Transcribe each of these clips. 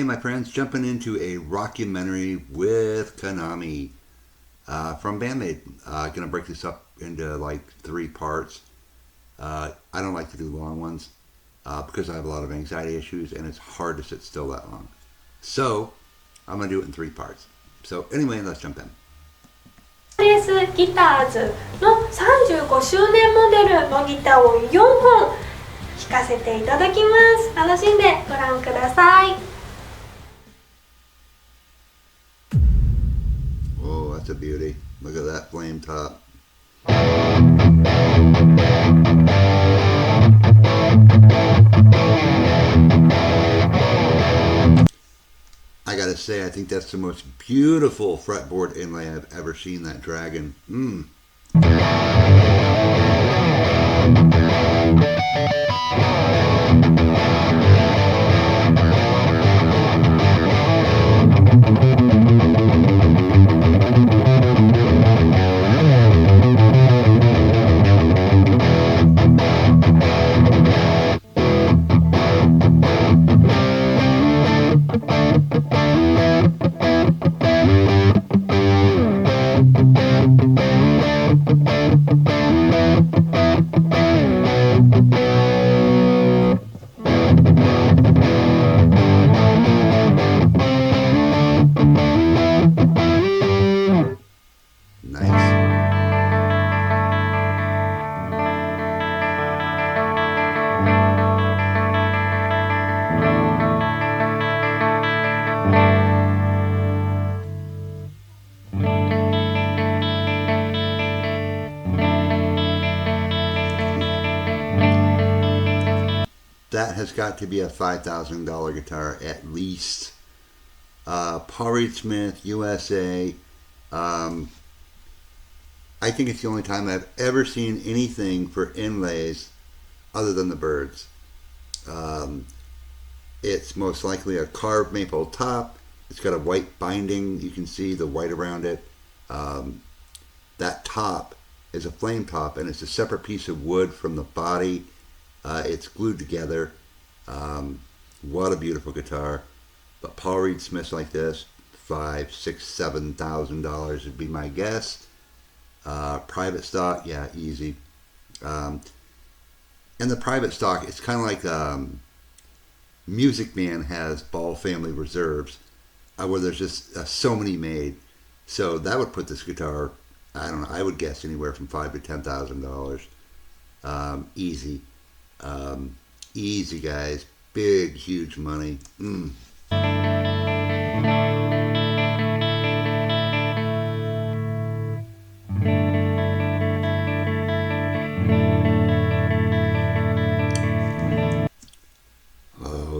Hey my friends, jumping into a rockumentary with Kanami from MAID. Gonna break this up into like 3 parts. I don't like to do long ones because I have a lot of anxiety issues and it's hard to sit still that long. So I'm gonna do it in 3 parts. So anyway, let's jump in. PRS ギターズの35周年モデルのギターを4本弾かせていただきます。楽しんでご覧ください。Oh, that's a beauty. Look at that flame top. I gotta say, I think that's the most beautiful fretboard inlay I've ever seen, that dragon. That has got to be a $5,000 guitar at least. Paul Reed Smith, USA. I think it's the only time I've ever seen anything for inlays other than the birds. It's most likely a carved maple top. It's got a white binding. You can see the white around it. That top is a flame top, and it's a separate piece of wood from the body. It's glued together. What a beautiful guitar. But Paul Reed Smiths like this, $5,000, $6,000, $7,000 would be my guess. Private stock, yeah, easy. And the private stock, it's kind of like Music Man has Ball Family Reserves, where there's just so many made. So that would put this guitar, I don't know, I would guess anywhere from $5,000 to $10,000. Easy. Easy, guys. Big, huge money. Oh,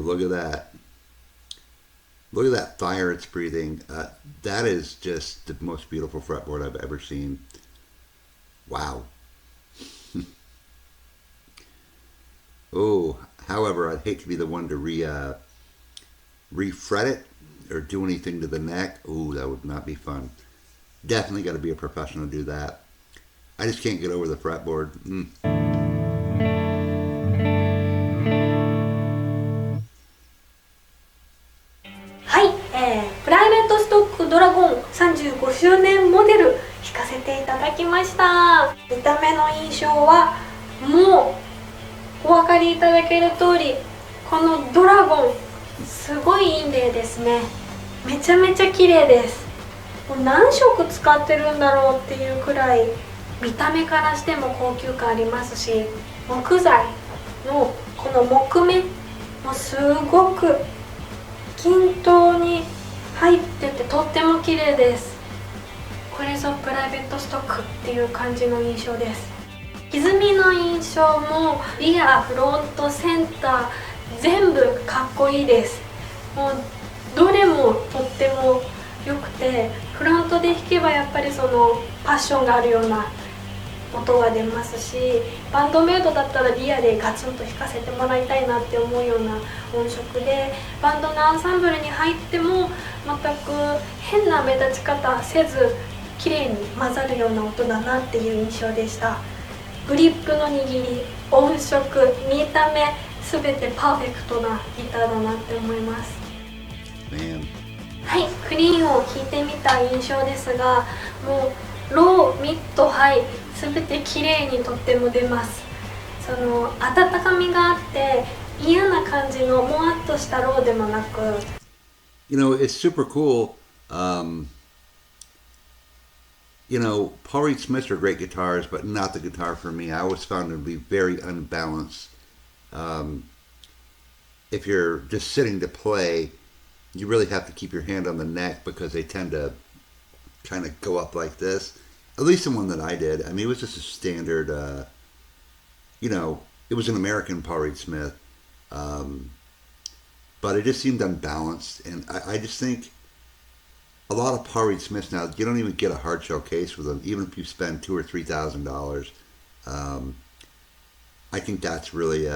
look at that. Look at that fire it's breathing. That is just the most beautiful fretboard I've ever seen. Wow. Oh, however, I'd hate to be the one to refret it or do anything to the neck. Ooh, that would not be fun. Definitely got to be a professional to do that. I just can't get over the fretboard.はい、プライベートストックドラゴン35周年モデル弾かせていただきました。見た目の印象はもうお分かりいただける通り、このドラゴンすごいインレイですね。めちゃめちゃ綺麗です。もう何色使ってるんだろうっていうくらい見た目からしても高級感ありますし、木材のこの木目もすごく均等に入っててとっても綺麗です。これぞプライベートストックっていう感じの印象です。歪みの印象もリア、フロント、センター全部かっこいいです。もうどれもとっても良くて、フロントで弾けばやっぱりそのパッションがあるような音が出ますし、バンドメイドだったらリアでガツンと弾かせてもらいたいなって思うような音色で、バンドのアンサンブルに入っても全く変な目立ち方せず綺麗に混ざるような音だなっていう印象でした。グリップの握り、音色、見た目、すべてパーフェクトなギターだなって思います。リーンを弾いてみた印象ですが、もうロー、ミッド、ハイ全て綺麗にとっても出ます。その温かみがあって嫌な感じのもわっとしたローでもなく、 You know, it's super cool. You know, Paul Reed Smiths are great guitars, but not the guitar for me. I always found them to be very unbalanced. Um, if you're just sitting to play, you really have to keep your hand on the neck because they tend to kind of go up like this. At least the one that I did. I mean, it was just a standard, you know, it was an American Paul Reed Smith. Um, but it just seemed unbalanced. And I just think a lot of Paul Reed Smiths now, you don't even get a hard shell case with them, even if you spend $2,000 or $3,000. Um, I think that's really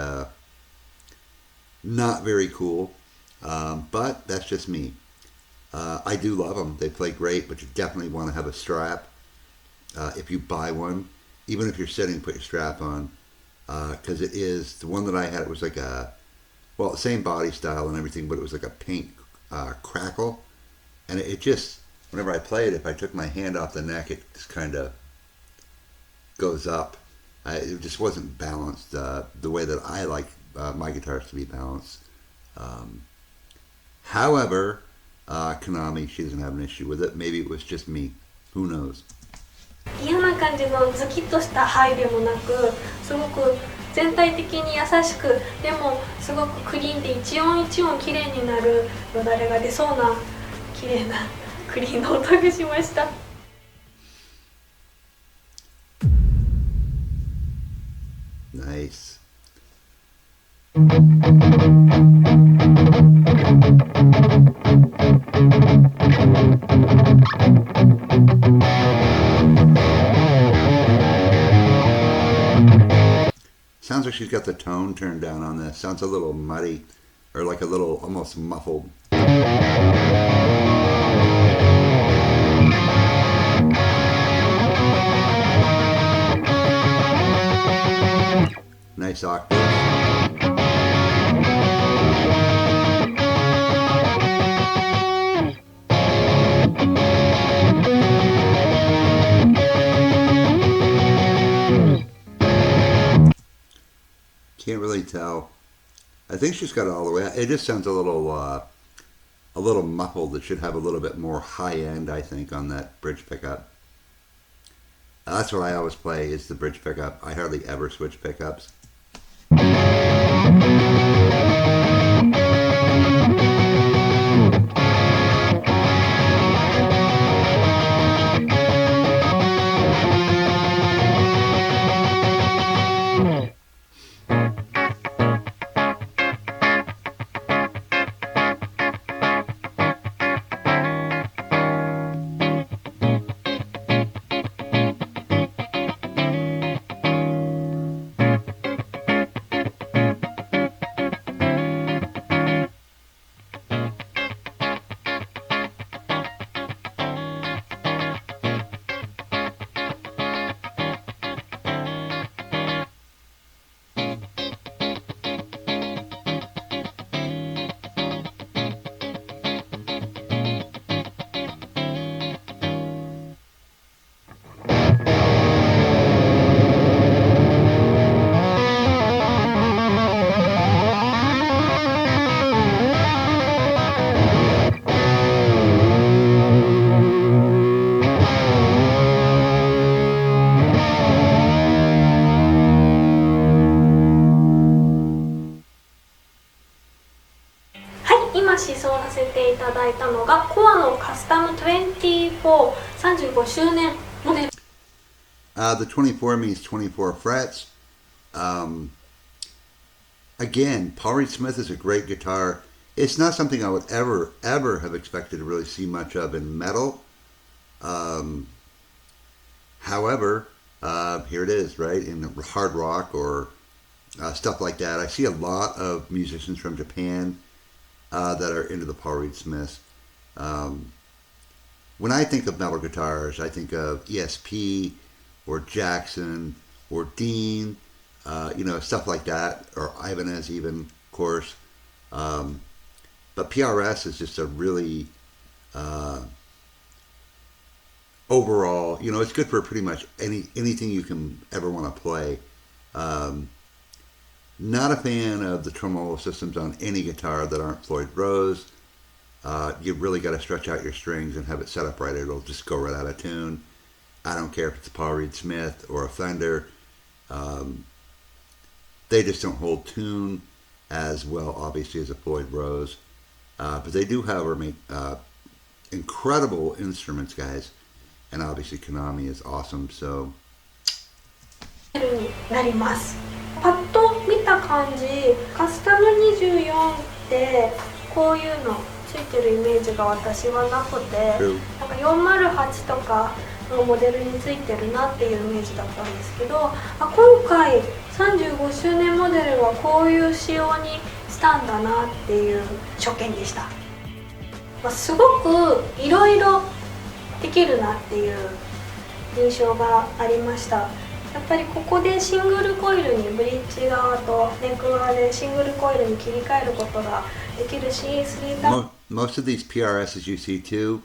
not very cool. But that's just me. I do love them. They play great, but you definitely want to have a strap if you buy one. Even if you're sitting, put your strap on. Because it is, the one that I had, it was like a, well, the same body style and everything, but it was like a paint crackle. And it just, whenever I play it, if I took my hand off the neck, it just kind of goes up. It just wasn't balanced the way that I like my guitars to be balanced. However, Kanami, she doesn't have an issue with it. Maybe it was just me. Who knows? 嫌な感じのズキッとしたハイでもなく、すごく全体的に優しく、でもすごくクリーンで一音一音綺麗になるよだれが出そうな綺麗なクリーンの音がしました。Nice. Sounds like she's got the tone turned down on this. Sounds a little muddy, or like a little almost muffled. Nice octave. Can't really tell. I think she's got it all the way. It just sounds a little muffled. It should have a little bit more high end, I think, on that bridge pickup. That's what I always play, is the bridge pickup. I hardly ever switch pickups. The 24 means 24 frets. Again, Paul Reed Smith is a great guitar. It's not something I would ever have expected to really see much of in metal. However, here it is, right, in hard rock or stuff like that. I see a lot of musicians from Japan that are into the Paul Reed Smiths. When I think of metal guitars, I think of ESP or Jackson or Dean, stuff like that, or Ibanez even, of course. But PRS is just a really Uh, Overall, it's good for pretty much anything you can ever want to play. Um, Not a fan of the tremolo systems on any guitar that aren't Floyd Rose. You really got to stretch out your strings and have it set up right. It'll just go right out of tune. I don't care if it's a Paul Reed Smith or a Fender. Um, they just don't hold tune as well, obviously, as a Floyd Rose. But they do, however, make incredible instruments, guys. And obviously, Kanami is awesome. So になります。パッと見た感じ、カスタム24ってこういうのついてるイメージが私はなくて、なんか408とかのモデルについてるなっていうイメージだったんですけど、今回35周年モデルはこういう仕様にしたんだなっていう初見でした。すごくいろいろできるなっていう印象がありました。やっぱりここでシングルコイルにブリッジ側とネック側でシングルコイルに切り替えることができるし、most of these PRSs you see too,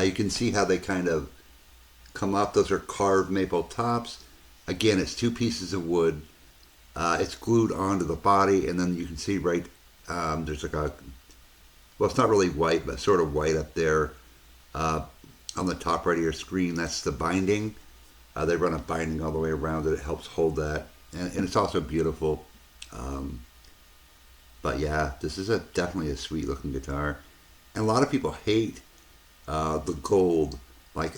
you can see how they kind of come up. Those are carved maple tops. Again, it's two pieces of wood. It's glued onto the body, and then you can see right there's like a, well, it's not really white, but sort of white up there on the top right of your screen. That's the binding. They run a binding all the way around it. It helps hold that, and it's also beautiful. But yeah, this is definitely a sweet looking guitar, and a lot of people hate the gold, like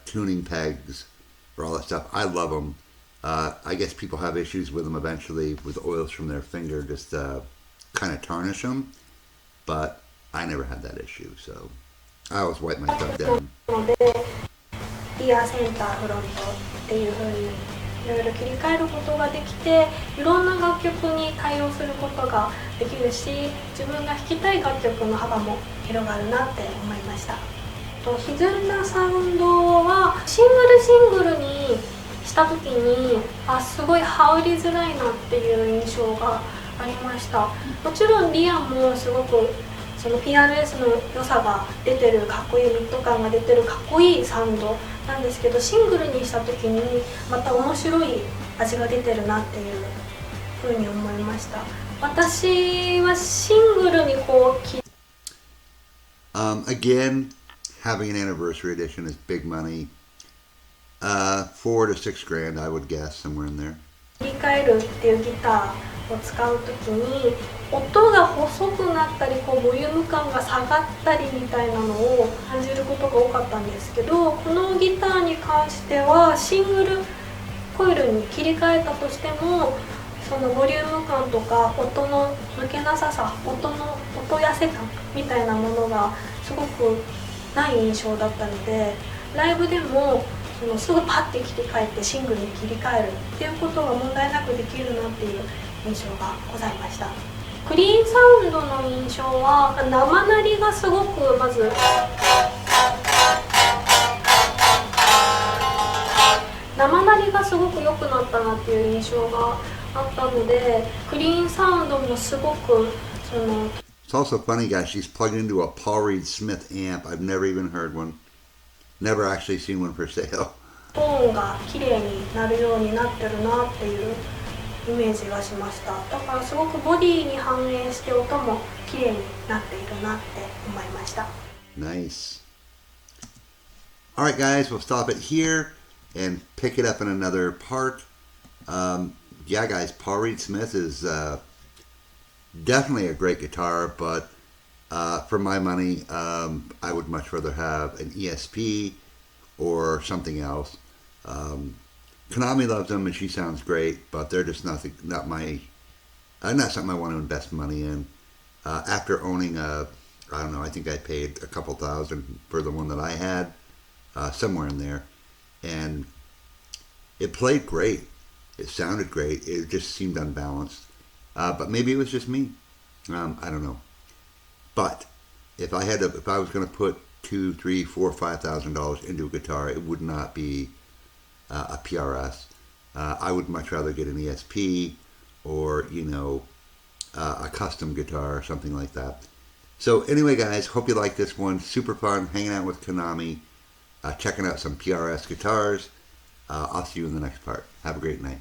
tuning pegs or all that stuff. I love them. I guess people have issues with them eventually with oils from their finger, just kind of tarnish them. But I never had that issue, so I always wipe my stuff down. リアセンターフロントっていう風にいろいろ切り替えることができて、いろんな楽曲に対応することができるし、自分が弾きたい楽曲の幅も広がるなって思いました。歪んだサウンドはシングルにした時にすごい羽織りづらいなっていう印象がありました。もちろんリアもすごくその PRS の良さが出てる、かっこいいミッド感が出てるかっこいいサウンドなんですけど、シングルにした時にまた面白い味が出てるなっていう風に思いました。私はシングルにこうagain, having an anniversary edition is big money. $4 to $6 grand, I would guess, somewhere in there. 切り替えるっていうギターを使う時に音が細くなったりボリューム感が下がったりみたいなのを感じることが多かったんですけど、このギターに関してはシングルコイルに切り替えたとしてもそのボリューム感とか音の抜けなささ、音痩せ感みたいなものがすごくない印象だったので、ライブでもすぐパッて切り替えてシングルに切り替えるっていうことが問題なくできるなっていう印象がございました。クリーンサウンドの印象は生鳴りがすごくまず生鳴りがすごく良くなったなっていう印象があったので、クリーンサウンドもすごくIt's also funny, guys, she's plugged into a Paul Reed Smith amp. I've never even heard one. Never actually seen one for sale. トーンが綺麗になるようになってるなっていうイメージがしました。だからすごくボディに反映して音も綺麗になっているなって思いました。Nice. Alright guys, we'll stop it here and pick it up in another part. Yeah guys, Paul Reed Smith is definitely a great guitar, but for my money, I would much rather have an ESP or something else. Kanami loves them and she sounds great, but they're just not something I want to invest money in. After owning I don't know, I think I paid a couple $1,000 for the one that I had, somewhere in there, and it played great. It sounded great. It just seemed unbalanced. But maybe it was just me. I don't know. But if I was going to put $2,000, $3,000, $4,000, $5,000 into a guitar, it would not be a PRS. I would much rather get an ESP or a custom guitar or something like that. So anyway, guys, hope you like this one. Super fun hanging out with Kanami, checking out some PRS guitars. I'll see you in the next part. Have a great night.